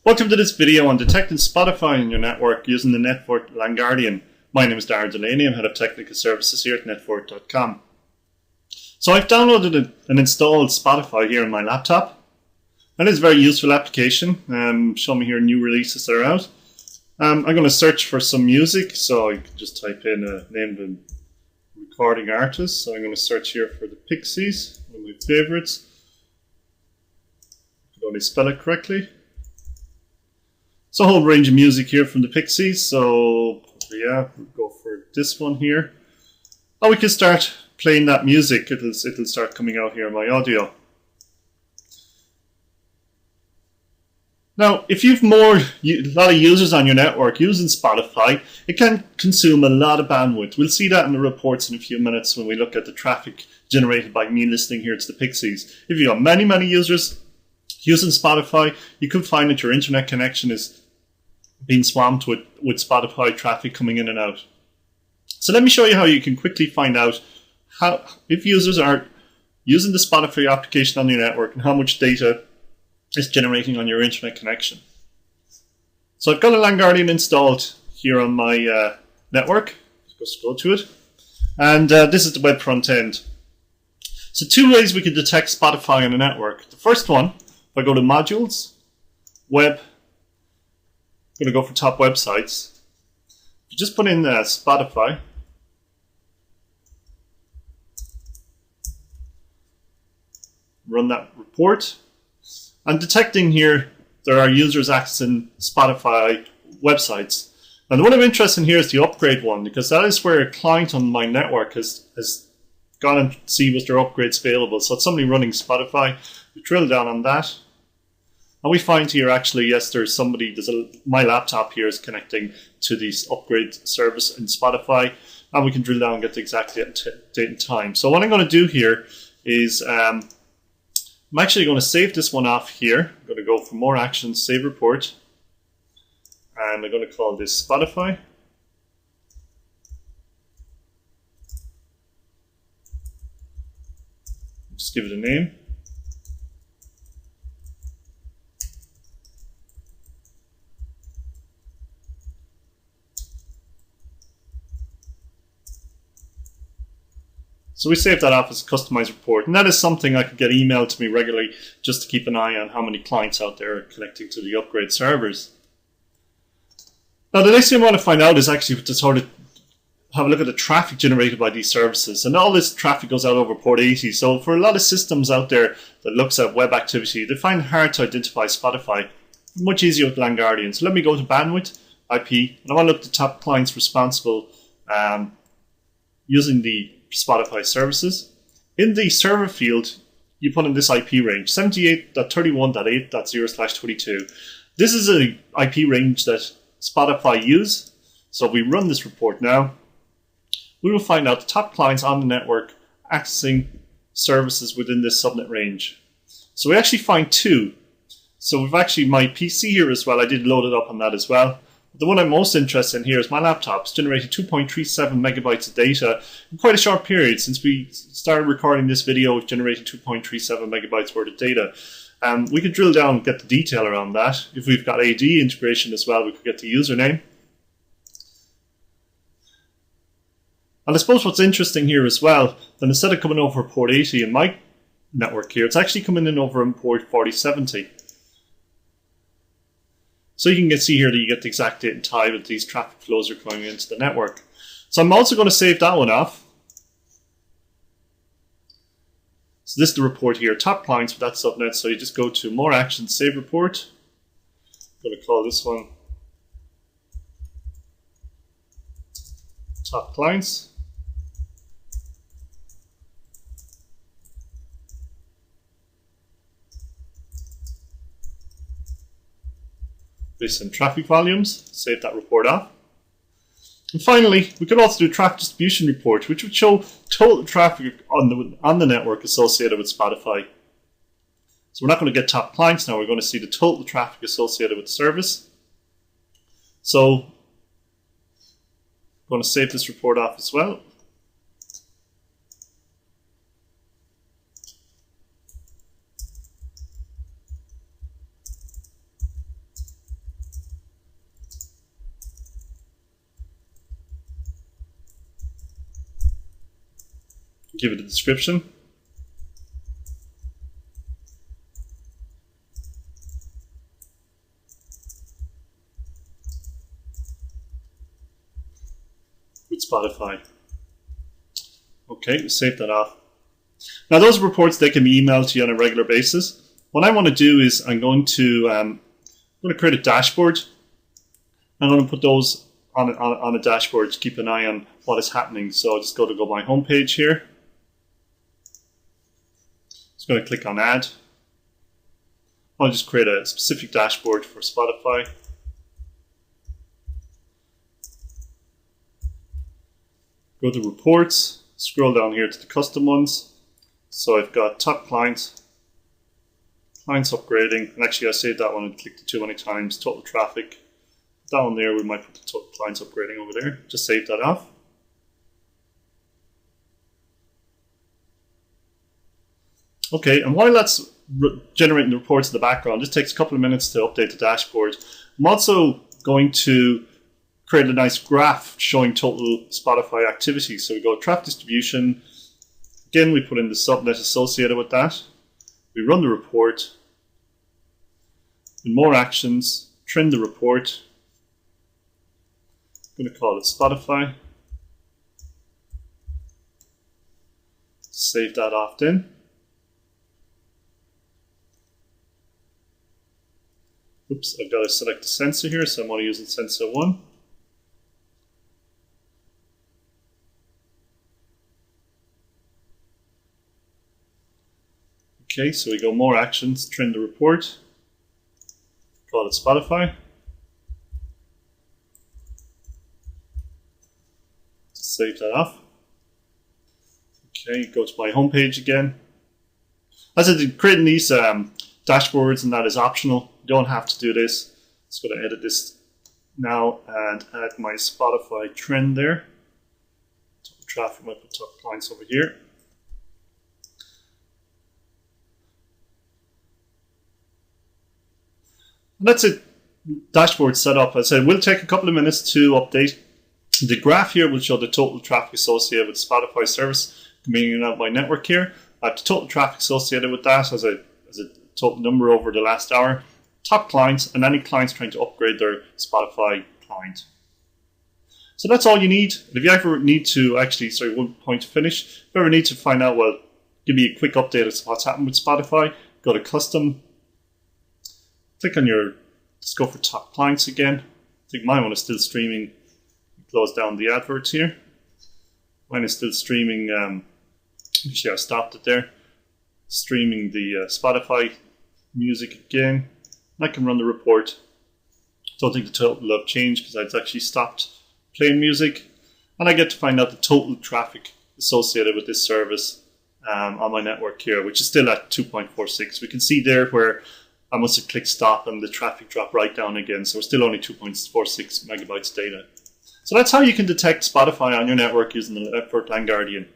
Welcome to this video on detecting Spotify in your network using the Netfort LANguardian. My name is Darren Delaney. I'm Head of Technical Services here at netfort.com. So I've downloaded and installed Spotify here on my laptop. And it's a very useful application. Show me here new releases that are out. I'm going to search for some music, so I can just type in a name of a recording artist. So I'm going to search here for the Pixies, one of my favorites. I can only spell it correctly. So a whole range of music here from the Pixies. So yeah, we'll go for this one here. And we can start playing that music. It'll start coming out here in my audio. Now, if you've a lot of users on your network using Spotify, it can consume a lot of bandwidth. We'll see that in the reports in a few minutes when we look at the traffic generated by me listening here to the Pixies. If you have many users using Spotify, you could find that your internet connection is being swamped with Spotify traffic coming in and out. So let me show you how you can quickly find out if users are using the Spotify application on your network and how much data is generating on your internet connection. So I've got a LANguardian installed here on my network. Let's go to it. And this is the web front end. So two ways we can detect Spotify on the network. The first one, if I go to Modules, Web, I'm going to go for top websites. If you just put in Spotify, run that report, and detecting here there are users accessing Spotify websites. And the one I'm interested in here is the upgrade one, because that is where a client on my network has gone and see was there upgrades available. So it's somebody running Spotify. We drill down on that. And we find here actually, yes, my laptop here is connecting to this upgrade service in Spotify, and we can drill down and get the exact date and time. So what I'm going to do here is I'm actually going to save this one off here. I'm going to go for more actions, save report, and I'm going to call this Spotify. Just give it a name. So we save that off as a customized report, and that is something I could get emailed to me regularly just to keep an eye on how many clients out there are connecting to the upgrade servers. Now the next thing I want to find out is actually to sort of have a look at the traffic generated by these services, and all this traffic goes out over port 80. So for a lot of systems out there that looks at web activity, they find it hard to identify Spotify. Much easier with LANguardian. So let me go to bandwidth, IP, and I want to look at the top clients responsible using the Spotify services. In the server field, you put in this IP range, 78.31.8.0/22. This is an IP range that Spotify use. So if we run this report now, we will find out the top clients on the network accessing services within this subnet range. So we actually find two. So we've actually my PC here as well. I did load it up on that as well. The one I'm most interested in here is my laptop. It's generated 2.37 megabytes of data in quite a short period. Since we started recording this video, we've generated 2.37 megabytes worth of data. We could drill down and get the detail around that. If we've got AD integration as well, we could get the username. And I suppose what's interesting here as well, then instead of coming over port 80 in my network here, it's actually coming in over in port 4070. So you can see here that you get the exact date and time that these traffic flows are going into the network. So I'm also going to save that one off. So this is the report here, top clients for that subnet. So you just go to more actions, save report. I'm going to call this one top clients. Based on traffic volumes, save that report off. And finally, we could also do a traffic distribution report, which would show total traffic on the network associated with Spotify. So we're not going to get top clients now, we're going to see the total traffic associated with the service. So I'm going to save this report off as well. Give it a description. With Spotify. Okay, save that off. Now those reports, they can be emailed to you on a regular basis. What I want to do is I'm going to create a dashboard. I'm going to put those on a dashboard to keep an eye on what is happening. So I'll just go to my home page here. Just going to click on Add. I'll just create a specific dashboard for Spotify. Go to Reports, scroll down here to the custom ones. So I've got top clients, clients upgrading, and actually I saved that one and clicked it too many times, total traffic. Down there we might put the total clients upgrading over there, just save that off. Okay, and while that's generating the reports in the background, it just takes a couple of minutes to update the dashboard. I'm also going to create a nice graph showing total Spotify activity. So we go traffic distribution. Again, we put in the subnet associated with that. We run the report. In more actions, trend the report. I'm going to call it Spotify. Save that off then. Oops, I've got to select the sensor here, so I'm only using sensor 1. Okay, so we go more actions, trend the report, call it Spotify. Save that off. Okay, go to my home page again. As I said, creating these dashboards and that is optional. You don't have to do this. Just going to edit this now and add my Spotify trend there. Top traffic, might put top clients over here. And that's it. Dashboard set up. As I said, we'll take a couple of minutes to update. The graph here will show the total traffic associated with Spotify service coming out my network here. I have the total traffic associated with that as a total number over the last hour. Top clients and any clients trying to upgrade their Spotify client. So that's all you need. If you ever need to one point to finish. If you ever need to find out, well, give me a quick update as to what's happened with Spotify, go to custom, click on just go for top clients again. I think my one is still streaming. Close down the adverts here. Mine is still streaming. Actually, I stopped it there. Streaming the Spotify music again. And I can run the report. Don't think the total will have changed because I'd actually stopped playing music. And I get to find out the total traffic associated with this service on my network here, which is still at 2.46. We can see there where I must have clicked stop and the traffic dropped right down again. So we're still only 2.46 megabytes data. So that's how you can detect Spotify on your network using the Network LAN Guardian.